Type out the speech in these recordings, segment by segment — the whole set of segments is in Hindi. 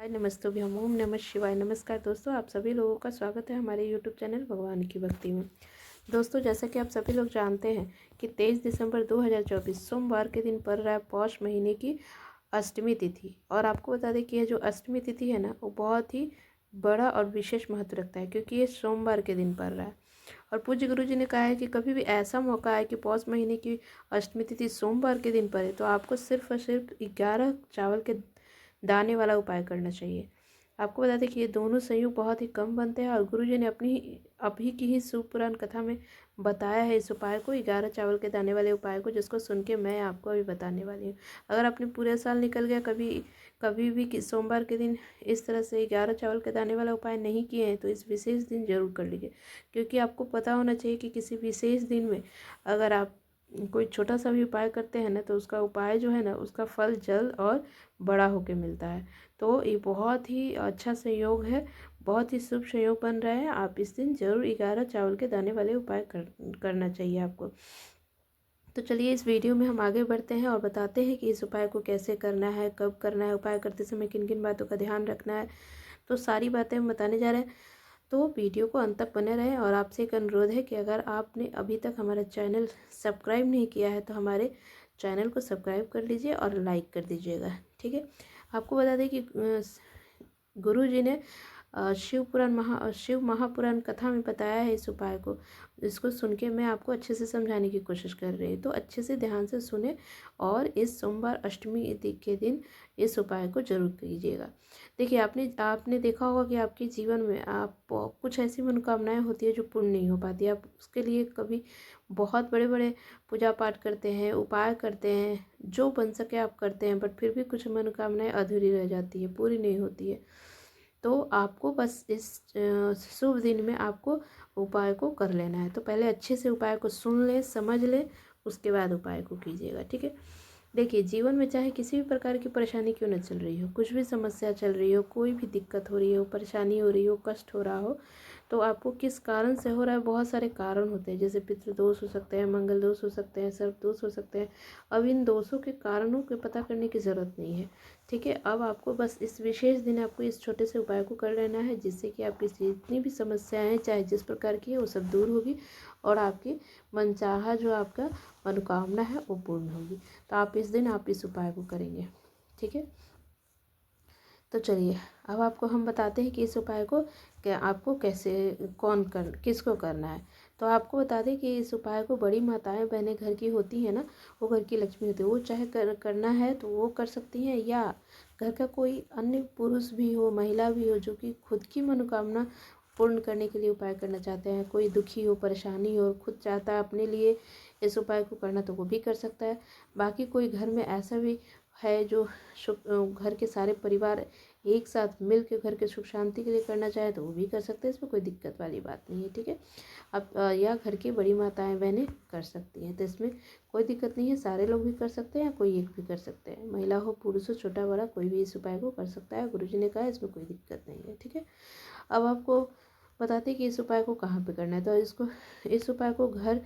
हाय नमस्ते भ्यम ओम नमः शिवाय। नमस्कार दोस्तों, आप सभी लोगों का स्वागत है हमारे यूट्यूब चैनल भगवान की भक्ति में। दोस्तों, जैसा कि आप सभी लोग जानते हैं कि 23 दिसंबर 2024 सोमवार के दिन पड़ रहा है पौष महीने की अष्टमी तिथि। और आपको बता दें कि यह जो अष्टमी तिथि है ना, वो बहुत ही बड़ा और विशेष महत्व रखता है, क्योंकि ये सोमवार के दिन पड़ रहा है। और पूज्य गुरु जी ने कहा है कि कभी भी ऐसा मौका है कि पौष महीने की अष्टमी तिथि सोमवार के दिन पड़े, तो आपको सिर्फ और सिर्फ 11 चावल के दाने वाला उपाय करना चाहिए। आपको बता दें कि ये दोनों संयोग बहुत ही कम बनते हैं, और गुरुजी ने अपनी अभी की ही शिव पुराण कथा में बताया है इस उपाय को, 11 चावल के दाने वाले उपाय को, जिसको सुन के मैं आपको अभी बताने वाली हूँ। अगर आपने पूरे साल निकल गया, कभी कभी भी सोमवार के दिन इस तरह से 11 चावल के दाने वाला उपाय नहीं किए हैं, तो इस विशेष दिन जरूर कर लीजिए। क्योंकि आपको पता होना चाहिए कि किसी विशेष दिन में अगर आप कोई छोटा सा भी उपाय करते हैं ना, तो उसका उपाय जो है ना, उसका फल जल्द और बड़ा होके मिलता है। तो ये बहुत ही अच्छा संयोग है, बहुत ही शुभ संयोग बन रहा है। आप इस दिन जरूर 11 चावल के दाने वाले उपाय करना चाहिए आपको। तो चलिए इस वीडियो में हम आगे बढ़ते हैं और बताते हैं कि इस उपाय को कैसे करना है, कब करना है, उपाय करते समय किन किन बातों का ध्यान रखना है। तो सारी बातें हम बताने जा रहे हैं, तो वीडियो को अंत तक बने रहें। और आपसे एक अनुरोध है कि अगर आपने अभी तक हमारा चैनल सब्सक्राइब नहीं किया है, तो हमारे चैनल को सब्सक्राइब कर लीजिए और लाइक कर दीजिएगा, ठीक है। आपको बता दें कि गुरु जी ने शिव महापुराण कथा में बताया है इस उपाय को, जिसको सुन के मैं आपको अच्छे से समझाने की कोशिश कर रही हूँ। तो अच्छे से ध्यान से सुने और इस सोमवार अष्टमी के दिन इस उपाय को जरूर कीजिएगा। देखिए, आपने देखा होगा कि आपके जीवन में आप कुछ ऐसी मनोकामनाएं होती है जो पूर्ण नहीं हो पाती। आप उसके लिए कभी बहुत बड़े बड़े पूजा पाठ करते हैं, उपाय करते हैं, जो बन सके आप करते हैं, बट फिर भी कुछ मनोकामनाएं अधूरी रह जाती है, पूरी नहीं होती है। तो आपको बस इस शुभ दिन में आपको उपाय को कर लेना है। तो पहले अच्छे से उपाय को सुन ले, समझ ले, उसके बाद उपाय को कीजिएगा, ठीक है। देखिए, जीवन में चाहे किसी भी प्रकार की परेशानी क्यों न चल रही हो, कुछ भी समस्या चल रही हो, कोई भी दिक्कत हो रही हो, परेशानी हो रही हो, कष्ट हो रहा हो, तो आपको किस कारण से हो रहा है, बहुत सारे कारण होते हैं। जैसे पितृदोष हो सकते हैं, मंगल दोष हो सकते हैं, सर्प दोष हो सकते हैं। अब इन दोषों के कारणों को पता करने की ज़रूरत नहीं है, ठीक है। अब आपको बस इस विशेष दिन आपको इस छोटे से उपाय को कर लेना है, जिससे कि आपकी जितनी भी समस्याएं हैं, चाहे जिस प्रकार की है, वो सब दूर होगी और आपकी मनचाहा जो आपका मनोकामना है वो पूर्ण होगी। तो आप इस दिन आप इस उपाय को करेंगे, ठीक है। तो चलिए अब आपको हम बताते हैं कि इस उपाय को आपको कैसे किसको करना है। तो आपको बता दें कि इस उपाय को बड़ी माताएं बहनें घर की होती हैं ना, वो घर की लक्ष्मी होती है, वो चाहे करना है तो वो कर सकती हैं, या घर का कोई अन्य पुरुष भी हो, महिला भी हो, जो कि खुद की मनोकामना पूर्ण करने के लिए उपाय करना चाहते हैं, कोई दुखी हो, परेशानी हो, खुद चाहता है अपने लिए इस उपाय को करना, तो वो भी कर सकता है। बाकी कोई घर में ऐसा भी है जो घर के सारे परिवार एक साथ मिल के घर के सुख शांति के लिए करना चाहे, तो वो भी कर सकते हैं, इसमें कोई दिक्कत वाली बात नहीं है, ठीक है। अब या घर की बड़ी माताएं बहनें कर सकती हैं, तो इसमें कोई दिक्कत नहीं है, सारे लोग भी कर सकते हैं, कोई एक भी कर सकते हैं, महिला हो, पुरुष हो, छोटा बड़ा, कोई भी इस उपाय को कर सकता है। गुरुजी ने कहा इसमें कोई दिक्कत नहीं है, ठीक है। अब आपको बताते हैं कि इस उपाय को कहाँ पे करना है। तो इस उपाय को घर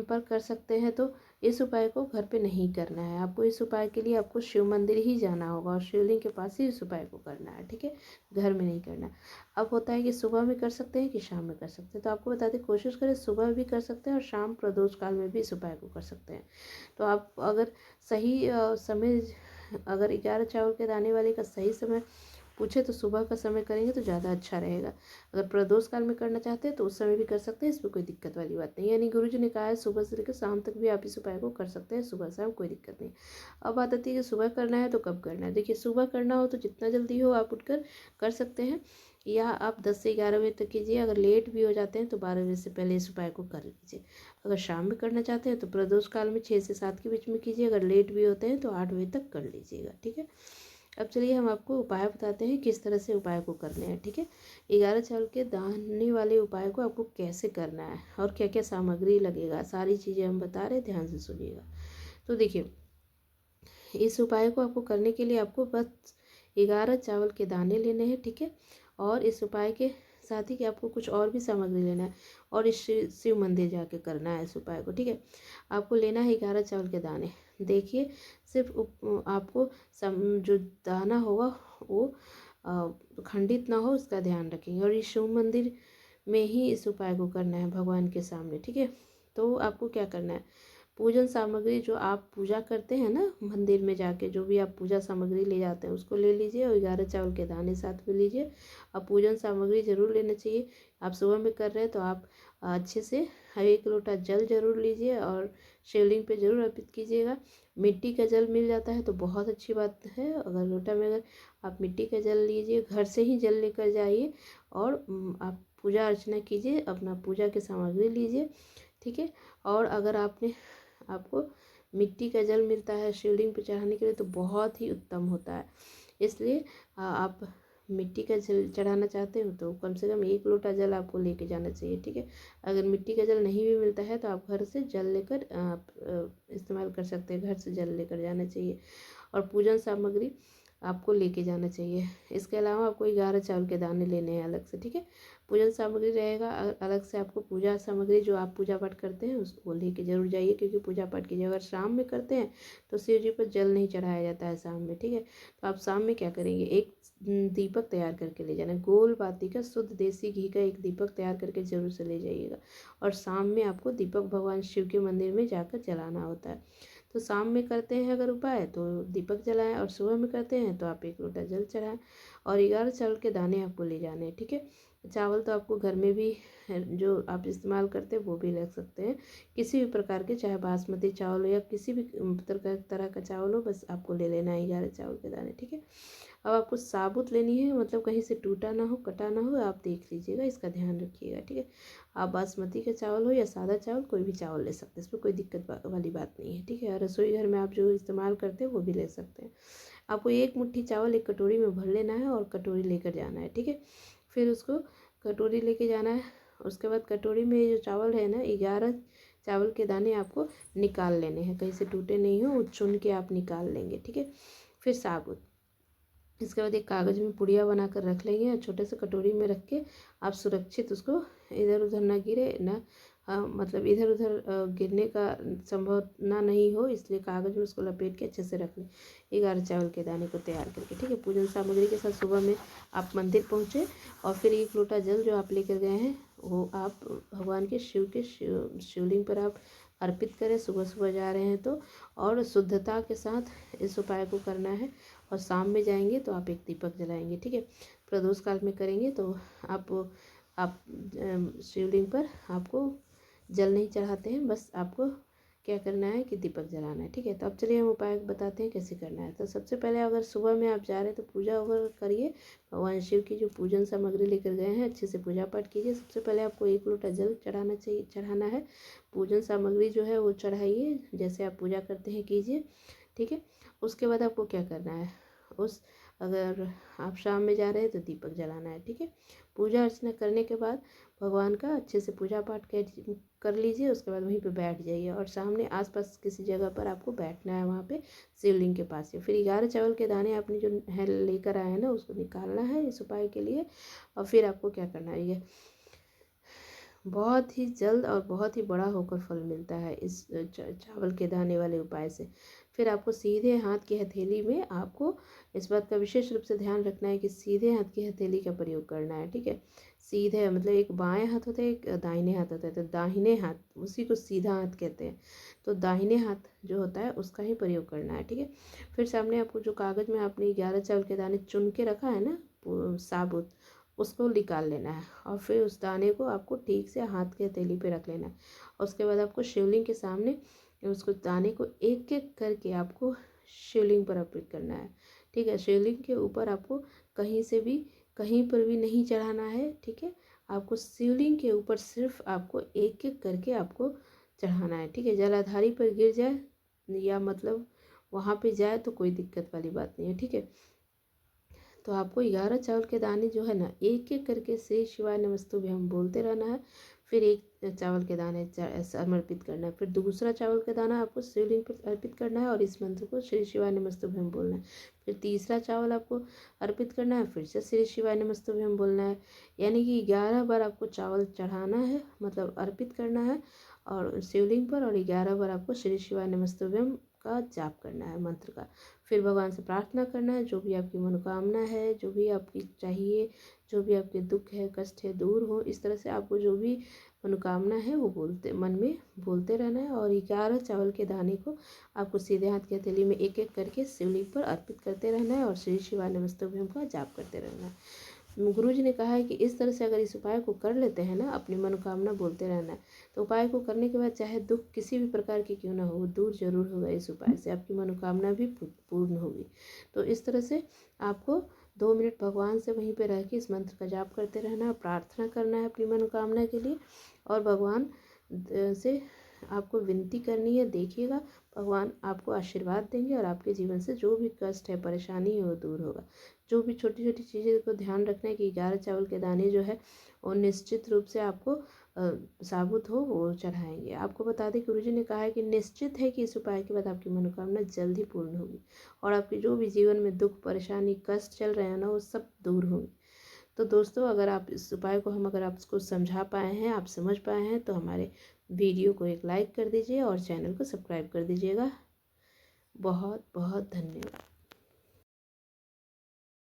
पर कर सकते हैं, तो इस उपाय को घर पे नहीं करना है आपको। इस उपाय के लिए आपको शिव मंदिर ही जाना होगा और शिवलिंग के पास ही इस उपाय को करना है, ठीक है, घर में नहीं करना। अब होता है कि सुबह में कर सकते हैं कि शाम में कर सकते हैं, तो आपको बताते कोशिश करें सुबह भी कर सकते हैं और शाम प्रदोष काल में भी इस उपाय को कर सकते हैं। तो आप अगर सही समय, अगर 11 चावल के दाने वाले का सही समय पूछे तो सुबह का समय करेंगे तो ज़्यादा अच्छा रहेगा। अगर प्रदोष काल में करना चाहते हैं तो उस समय भी कर सकते हैं, इसमें कोई दिक्कत वाली बात नहीं है। यानी गुरुजी ने कहा है सुबह से लेकर शाम तक भी आप इस उपाय को कर सकते हैं, सुबह शाम कोई दिक्कत नहीं। अब बात आती है कि सुबह करना है तो कब करना है। देखिए, सुबह करना हो तो जितना जल्दी हो आप उठकर कर सकते हैं, या आप 10 से 11 बजे तक कीजिए। अगर लेट भी हो जाते हैं तो 12 बजे से पहले इस उपाय को कर लीजिए। अगर शाम में करना चाहते हैं तो प्रदोष काल में 6 से 7 के बीच में कीजिए। अगर लेट भी होते हैं तो 8 बजे तक कर लीजिएगा, ठीक है। अब चलिए हम आपको उपाय बताते हैं किस तरह से उपाय को करने हैं, ठीक है। 11 चावल के दाने वाले उपाय को आपको कैसे करना है और क्या क्या सामग्री लगेगा, सारी चीज़ें हम बता रहे हैं, ध्यान से सुनिएगा। तो देखिए, इस उपाय को आपको करने के लिए आपको बस 11 चावल के दाने लेने हैं, ठीक है। और इस उपाय के साथ ही कि आपको कुछ और भी सामग्री लेना है और इस शिव मंदिर जाके करना है इस उपाय को, ठीक है। आपको लेना है 11 चावल के दाने। देखिए, सिर्फ आपको जो दाना होगा वो खंडित ना हो, उसका ध्यान रखेंगे। और ये शिव मंदिर में ही इस उपाय को करना है भगवान के सामने, ठीक है। तो आपको क्या करना है, पूजन सामग्री जो आप पूजा करते हैं ना मंदिर में जाके, जो भी आप पूजा सामग्री ले जाते हैं उसको ले लीजिए, और 11 चावल के दाने साथ में लीजिए। अब पूजन सामग्री जरूर लेना चाहिए। आप सुबह में कर रहे हैं तो आप अच्छे से 1 लोटा जल जरूर लीजिए और शिवलिंग पे जरूर अर्पित कीजिएगा। मिट्टी का जल मिल जाता है तो बहुत अच्छी बात है। अगर लोटा में अगर आप मिट्टी का जल लीजिए, घर से ही जल लेकर जाइए और आप पूजा अर्चना कीजिए, अपना पूजा की सामग्री लीजिए, ठीक है। और अगर आपको मिट्टी का जल मिलता है शिवलिंग पे चढ़ाने के लिए तो बहुत ही उत्तम होता है। इसलिए आप मिट्टी का जल चढ़ाना चाहते हो तो कम से कम 1 लोटा जल आपको लेके जाना चाहिए, ठीक है। अगर मिट्टी का जल नहीं भी मिलता है तो आप घर से जल लेकर आप इस्तेमाल कर सकते हैं, घर से जल लेकर जाना चाहिए। और पूजन सामग्री आपको लेके जाना चाहिए। इसके अलावा आपको 11 चावल के दाने लेने हैं अलग से, ठीक है। पूजन सामग्री रहेगा अलग से। आपको पूजा सामग्री जो आप पूजा पाठ करते हैं उसको लेके जरूर जाइए, क्योंकि पूजा पाठ कीजिए। अगर शाम में करते हैं तो शिव जी पर जल नहीं चढ़ाया जाता है शाम में, ठीक है। तो आप शाम में क्या करेंगे, एक दीपक तैयार करके ले जाना, गोल बाती का शुद्ध देसी घी का एक दीपक तैयार करके जरूर से ले जाइएगा। और शाम में आपको दीपक भगवान शिव के मंदिर में जाकर जलाना होता है। तो शाम में करते हैं अगर उपाय तो दीपक जलाएं, और सुबह में करते हैं तो आप 1 लोटा जल चढ़ाएं। और 11 चावल के दाने आपको ले जाने हैं, ठीक है। चावल तो आपको घर में भी जो आप इस्तेमाल करते हैं वो भी ले सकते हैं, किसी भी प्रकार के, चाहे बासमती चावल हो या किसी भी तरह का चावल हो, बस आपको ले लेना है 11 चावल के दाने, ठीक है। अब आपको साबुत लेनी है, मतलब कहीं से टूटा ना हो, कटा ना हो, आप देख लीजिएगा, इसका ध्यान रखिएगा, ठीक है। आप बासमती का चावल हो या सादा चावल, कोई भी चावल ले सकते हैं, इसमें कोई दिक्कत वाली बात नहीं है, ठीक है। रसोई घर में आप जो इस्तेमाल करते हैं वो भी ले सकते हैं। आपको 1 मुट्ठी चावल एक कटोरी में भर लेना है और कटोरी लेकर जाना है, ठीक है। फिर उसको कटोरी लेके जाना है। उसके बाद कटोरी में जो चावल है ना, 11 चावल के दाने आपको निकाल लेने हैं, कहीं से टूटे नहीं हो, चुन के आप निकाल लेंगे, ठीक है। फिर साबुत, इसके बाद एक कागज़ में पुड़िया बनाकर रख लेंगे और छोटे से कटोरी में रख के आप सुरक्षित उसको, इधर उधर ना गिरे ना, मतलब इधर उधर गिरने का संभावना नहीं हो, इसलिए कागज़ में उसको लपेट के अच्छे से रख लें 11 चावल के दाने को तैयार करके, ठीक है। पूजन सामग्री के साथ सुबह में आप मंदिर पहुँचे और फिर 1 लोटा जल जो आप लेकर गए हैं वो आप भगवान के शिवलिंग पर आप अर्पित करें। सुबह सुबह जा रहे हैं तो, और शुद्धता के साथ इस उपाय को करना है। और शाम में जाएंगे तो आप एक दीपक जलाएंगे, ठीक है। प्रदोष काल में करेंगे तो आप शिवलिंग पर आपको जल नहीं चढ़ाते हैं, बस आपको क्या करना है कि दीपक जलाना है, ठीक है। तो अब चलिए हम उपाय बताते हैं कैसे करना है। तो सबसे पहले अगर सुबह में आप जा रहे हैं तो पूजा वगैरह करिए, भगवान शिव की जो पूजन सामग्री लेकर गए हैं अच्छे से पूजा पाठ कीजिए। सबसे पहले आपको 1 लोटा जल चढ़ाना है। पूजन सामग्री जो है वो चढ़ाइए, जैसे आप पूजा करते हैं कीजिए, ठीक है। उसके बाद आपको क्या करना है, अगर आप शाम में जा रहे हैं तो दीपक जलाना है, ठीक है। पूजा अर्चना करने के बाद भगवान का अच्छे से पूजा पाठ कर लीजिए। उसके बाद वहीं पे बैठ जाइए और सामने आसपास किसी जगह पर आपको बैठना है, वहाँ पे शिवलिंग के पास ही। फिर 11 चावल के दाने आपने जो है लेकर आए हैं ना, उसको निकालना है इस उपाय के लिए। और फिर आपको क्या करना है, ये बहुत ही जल्द और बहुत ही बड़ा होकर फल मिलता है इस चावल के दाने वाले उपाय से। फिर आपको सीधे हाथ की हथेली में, आपको इस बात का विशेष रूप से ध्यान रखना है कि सीधे हाथ की हथेली का प्रयोग करना है, ठीक है। सीधे मतलब एक बाएं हाथ होता है, एक दाहिने हाथ होता है, तो दाहिने हाथ उसी को सीधा हाथ कहते हैं, तो दाहिने हाथ जो होता है उसका ही प्रयोग करना है, ठीक है। फिर सामने आपको जो कागज़ में आपने 11 चावल के दाने चुन के रखा है ना साबुत, उसको निकाल लेना है और फिर उस दाने को आपको ठीक से हाथ के हथेली पे रख लेना है। और उसके बाद आपको शिवलिंग के सामने उसको दाने को एक एक करके आपको शिवलिंग पर अर्पित करना है, ठीक है। शिवलिंग के ऊपर आपको कहीं पर भी नहीं चढ़ाना है, ठीक है। आपको शिवलिंग के ऊपर सिर्फ आपको एक एक करके आपको चढ़ाना है, ठीक है। जलाधारी पर गिर जाए या मतलब वहाँ पे जाए तो कोई दिक्कत वाली बात नहीं है, ठीक है। तो आपको 11 चावल के दाने जो है ना, एक एक करके श्री शिवाय नमस्तुभ्यम बोलते रहना है। फिर 1 चावल के दाने समर्पित करना है, फिर दूसरा चावल का दाना आपको शिवलिंग पर अर्पित करना है और इस मंत्र को श्री शिवाय नमस्तुभ्यम बोलना है। फिर तीसरा चावल आपको अर्पित करना है, फिर से श्री शिवाय नमस्तुभ्यम बोलना है। यानी कि 11 बार आपको चावल चढ़ाना है, मतलब अर्पित करना है और शिवलिंग पर, और 11 बार आपको श्री शिवाय नमस्तुभ्यम का जाप करना है मंत्र का। फिर भगवान से प्रार्थना करना है, जो भी आपकी मनोकामना है, जो भी आपकी चाहिए, जो भी आपके दुख है, कष्ट है, दूर हो। इस तरह से आपको जो भी मनोकामना है वो मन में बोलते रहना है। और 11 चावल के दाने को आपको सीधे हाथ की हथेली में एक एक करके शिवलिंग पर अर्पित करते रहना है और श्री शिवाय नमस्तुभ्यम का जाप करते रहना है। गुरु जी ने कहा है कि इस तरह से अगर इस उपाय को कर लेते हैं ना, अपनी मनोकामना बोलते रहना है, तो उपाय को करने के बाद चाहे दुख किसी भी प्रकार की क्यों ना हो, वो दूर जरूर होगा। इस उपाय से आपकी मनोकामना भी पूर्ण होगी। तो इस तरह से आपको 2 मिनट भगवान से वहीं पे रह के इस मंत्र का जाप करते रहना है, प्रार्थना करना है अपनी मनोकामना के लिए और भगवान से आपको विनती करनी है। देखिएगा भगवान आपको आशीर्वाद देंगे और आपके जीवन से जो भी कष्ट है, परेशानी है, वो दूर होगा। जो भी छोटी छोटी चीज़ें को ध्यान रखना है कि 11 चावल के दाने जो है वो निश्चित रूप से आपको साबुत हो वो चढ़ाएंगे। आपको बता दें गुरुजी ने कहा है कि निश्चित है कि इस उपाय के बाद आपकी मनोकामना जल्द ही पूर्ण होगी और आपके जो भी जीवन में दुख, परेशानी, कष्ट चल रहे हैं ना, वो सब दूर होंगे। तो दोस्तों, अगर आप इस उपाय को अगर आप इसको समझा पाए हैं, आप समझ पाए हैं, तो हमारे वीडियो को एक लाइक कर दीजिए और चैनल को सब्सक्राइब कर दीजिएगा। बहुत बहुत धन्यवाद।